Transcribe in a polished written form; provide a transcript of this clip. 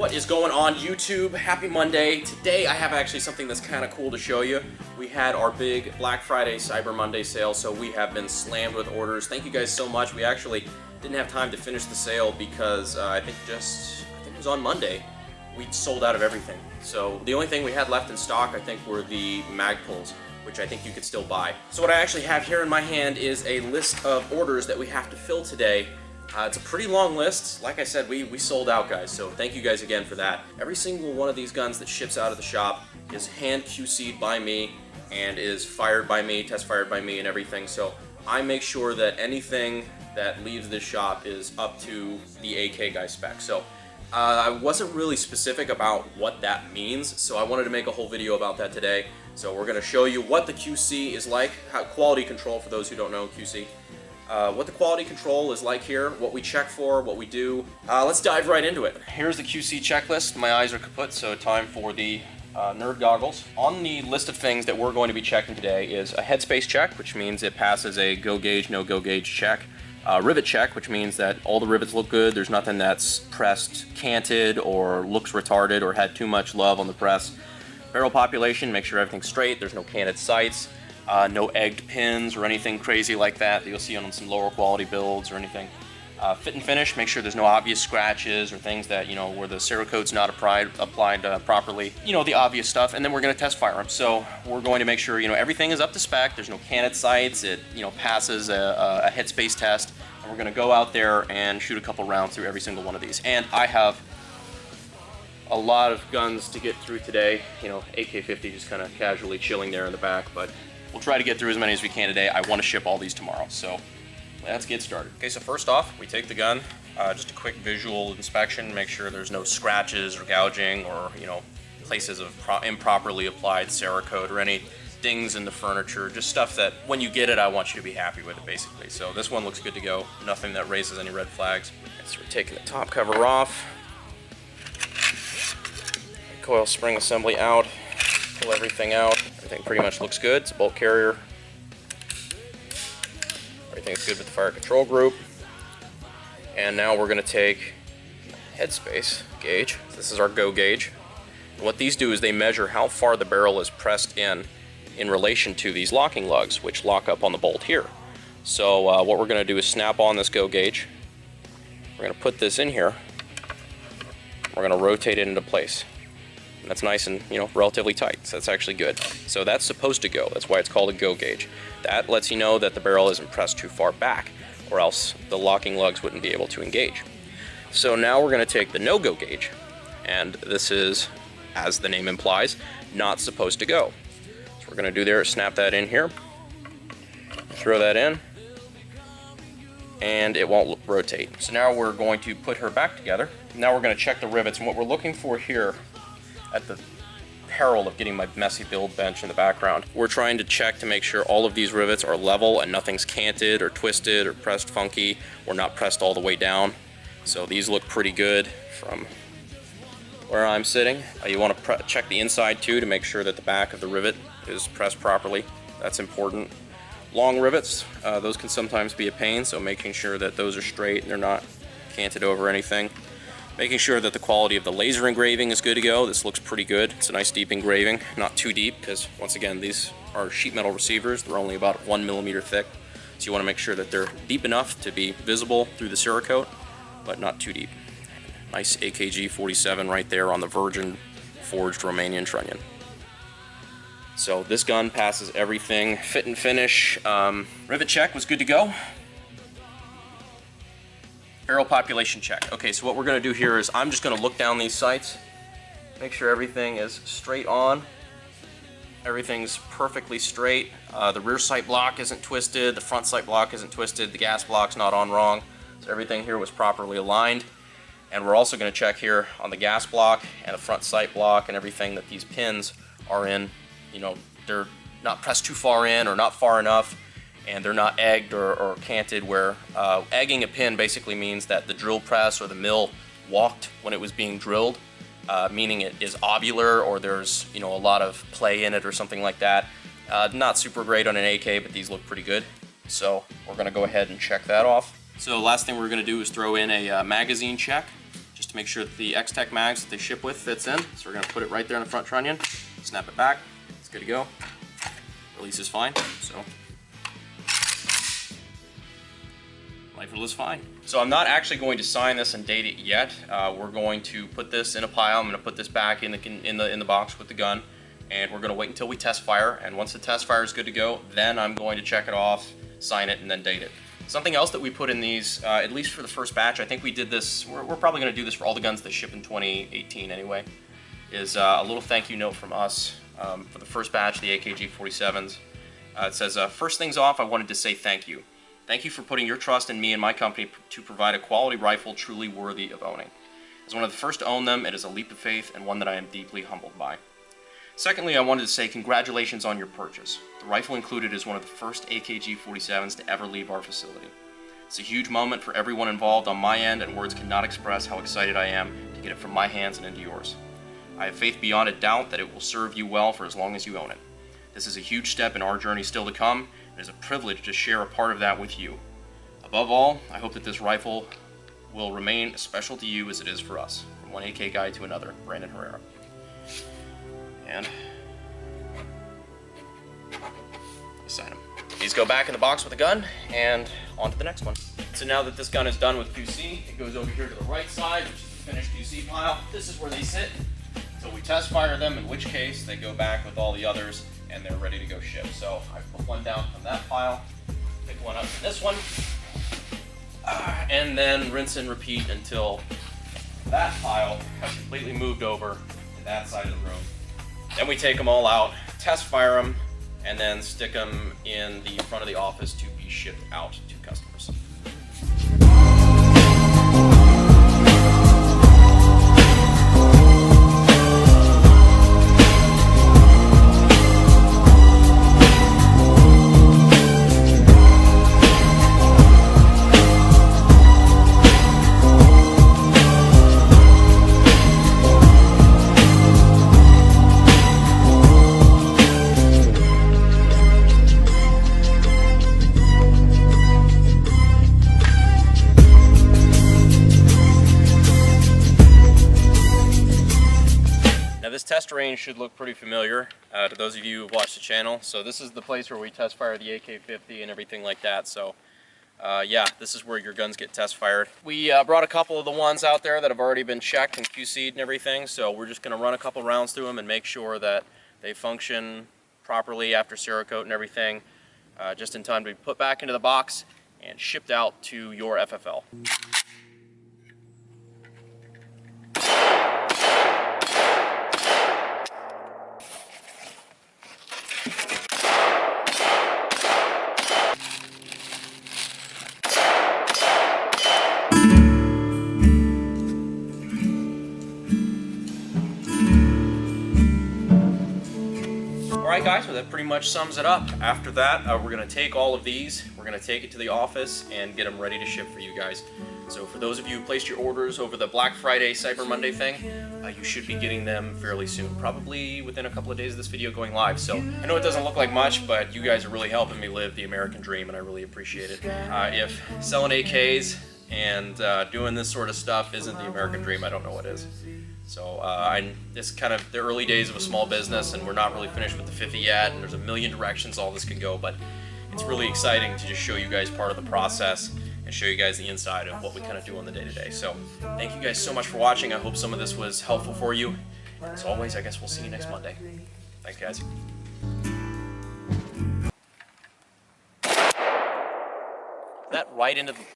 What is going on YouTube? Happy Monday. Today I have actually something that's kind of cool to show you. We had our big Black Friday Cyber Monday sale, so we have been slammed with orders. Thank you guys so much. We actually didn't have time to finish the sale because I think it was on Monday we sold out of everything. So the only thing we had left in stock I think were the Magpuls, which I think you could still buy. So what I actually have here in my hand is a list of orders that we have to fill today. It's a pretty long list. Like I said, we sold out, guys, so thank you guys again for that. Every single one of these guns that ships out of the shop is hand QC'd by me and is fired by me, test fired by me and everything, so I make sure that anything that leaves this shop is up to the AK guy spec. So I wasn't really specific about what that means, so I wanted to make a whole video about that today. So we're going to show you what the QC is like, quality control for those who don't know QC. What the quality control is like here, what we check for, what we do. Let's dive right into it. Here's the QC checklist. My eyes are kaput, so time for the nerd goggles. On the list of things that we're going to be checking today is a headspace check, which means it passes a go gauge, no go gauge check. Rivet check, which means that all the rivets look good. There's nothing that's pressed canted or looks retarded or had too much love on the press. Barrel population, make sure everything's straight. There's no canted sights. No egged pins or anything crazy like that you'll see on some lower quality builds or anything. Fit and finish, make sure there's no obvious scratches or things that, you know, where the Cerakote's not applied properly. You know, the obvious stuff. And then we're going to test firearms. So we're going to make sure, you know, everything is up to spec. There's no canted sights. It, you know, passes a headspace test. And we're going to go out there and shoot a couple rounds through every single one of these. And I have a lot of guns to get through today. You know, AK-50 just kind of casually chilling there in the back, but we'll try to get through as many as we can today. I want to ship all these tomorrow, so let's get started. Okay, so first off, we take the gun, just a quick visual inspection, make sure there's no scratches or gouging or, you know, places of improperly applied Cerakote or any dings in the furniture, just stuff that when you get it, I want you to be happy with it, basically. So this one looks good to go, nothing that raises any red flags. So we're taking the top cover off, coil spring assembly out, pull everything out. Everything pretty much looks good. It's a bolt carrier. Everything's good with the fire control group. And now we're going to take Headspace Gage. This is our go gauge. And what these do is they measure how far the barrel is pressed in relation to these locking lugs, which lock up on the bolt here. So what we're going to do is snap on this go gauge. We're going to put this in here. We're going to rotate it into place. That's nice and, you know, relatively tight, so that's actually good. So that's supposed to go. That's why it's called a go gauge. That lets you know that the barrel isn't pressed too far back, or else the locking lugs wouldn't be able to engage. So now we're going to take the no-go gauge, and this is, as the name implies, not supposed to go. So we're going to do there, snap that in here, throw that in, and it won't rotate. So now we're going to put her back together. Now we're going to check the rivets, and what we're looking for here, at the peril of getting my messy build bench in the background, we're trying to check to make sure all of these rivets are level and nothing's canted or twisted or pressed funky or not pressed all the way down. So these look pretty good from where I'm sitting. You want to check the inside too to make sure that the back of the rivet is pressed properly. That's important. Long rivets, those can sometimes be a pain, so making sure that those are straight and they're not canted over anything. Making sure that the quality of the laser engraving is good to go. This looks pretty good. It's a nice deep engraving, not too deep, because once again, these are sheet metal receivers. They're only about 1 millimeter thick. So you want to make sure that they're deep enough to be visible through the Cerakote, but not too deep. Nice AKG 47 right there on the virgin forged Romanian trunnion. So this gun passes everything. Fit and finish. Rivet check was good to go. Barrel population check. Okay, so what we're going to do here is I'm just going to look down these sights, make sure everything is straight on, everything's perfectly straight, the rear sight block isn't twisted, the front sight block isn't twisted, the gas block's not on wrong, so everything here was properly aligned. And we're also going to check here on the gas block and the front sight block and everything that these pins are in, you know, they're not pressed too far in or not far enough, and they're not egged or canted, where egging a pin basically means that the drill press or the mill walked when it was being drilled, meaning it is ovular or there's, you know, a lot of play in it or something like that. Not super great on an AK, but these look pretty good. So we're going to go ahead and check that off. So the last thing we're going to do is throw in a magazine check, just just to make sure that the X-Tech mags that they ship with fits in. So we're going to put it right there in the front trunnion, snap it back, it's good to go. Release is fine, so rifle is fine. So I'm not actually going to sign this and date it yet. We're going to put this in a pile. I'm going to put this back in the box with the gun, and we're going to wait until we test fire. And once the test fire is good to go, then I'm going to check it off, sign it, and then date it. Something else that we put in these, at least for the first batch, I think we did this. We're probably going to do this for all the guns that ship in 2018 anyway. Is a little thank you note from us for the first batch, the AKG 47s. It says, first things off, I wanted to say thank you. Thank you for putting your trust in me and my company to provide a quality rifle truly worthy of owning. As one of the first to own them, it is a leap of faith and one that I am deeply humbled by. Secondly, I wanted to say congratulations on your purchase. The rifle included is one of the first AKG 47s to ever leave our facility. It's a huge moment for everyone involved on my end, and words cannot express how excited I am to get it from my hands and into yours. I have faith beyond a doubt that it will serve you well for as long as you own it. This is a huge step in our journey still to come. It is a privilege to share a part of that with you. Above all, I hope that this rifle will remain as special to you as it is for us. From one AK guy to another, Brandon Herrera. And sign them. These go back in the box with the gun, and on to the next one. So now that this gun is done with QC, it goes over here to the right side, which is the finished QC pile. This is where they sit until we test fire them, in which case they go back with all the others and they're ready to go ship. So I put one down from that pile, pick one up from this one, and then rinse and repeat until that pile has completely moved over to that side of the room. Then we take them all out, test fire them, and then stick them in the front of the office to be shipped out to customers. This test range should look pretty familiar to those of you who watch the channel. So this is the place where we test fire the AK-50 and everything like that. So yeah, this is where your guns get test fired. We brought a couple of the ones out there that have already been checked and QC'd and everything. So we're just going to run a couple rounds through them and make sure that they function properly after Cerakote and everything, just in time to be put back into the box and shipped out to your FFL. Alright guys, well that pretty much sums it up. After that, we're going to take all of these, we're going to take it to the office and get them ready to ship for you guys. So for those of you who placed your orders over the Black Friday, Cyber Monday thing, you should be getting them fairly soon, probably within a couple of days of this video going live. So I know it doesn't look like much, but you guys are really helping me live the American dream, and I really appreciate it. If selling AKs and doing this sort of stuff isn't the American dream, I don't know what is. So it's kind of the early days of a small business, and we're not really finished with the 50 yet, and there's a million directions all this can go, but it's really exciting to just show you guys part of the process and show you guys the inside of what we kind of do on the day-to-day. So thank you guys so much for watching. I hope some of this was helpful for you. As always, I guess we'll see you next Monday. Thanks, guys. That right into the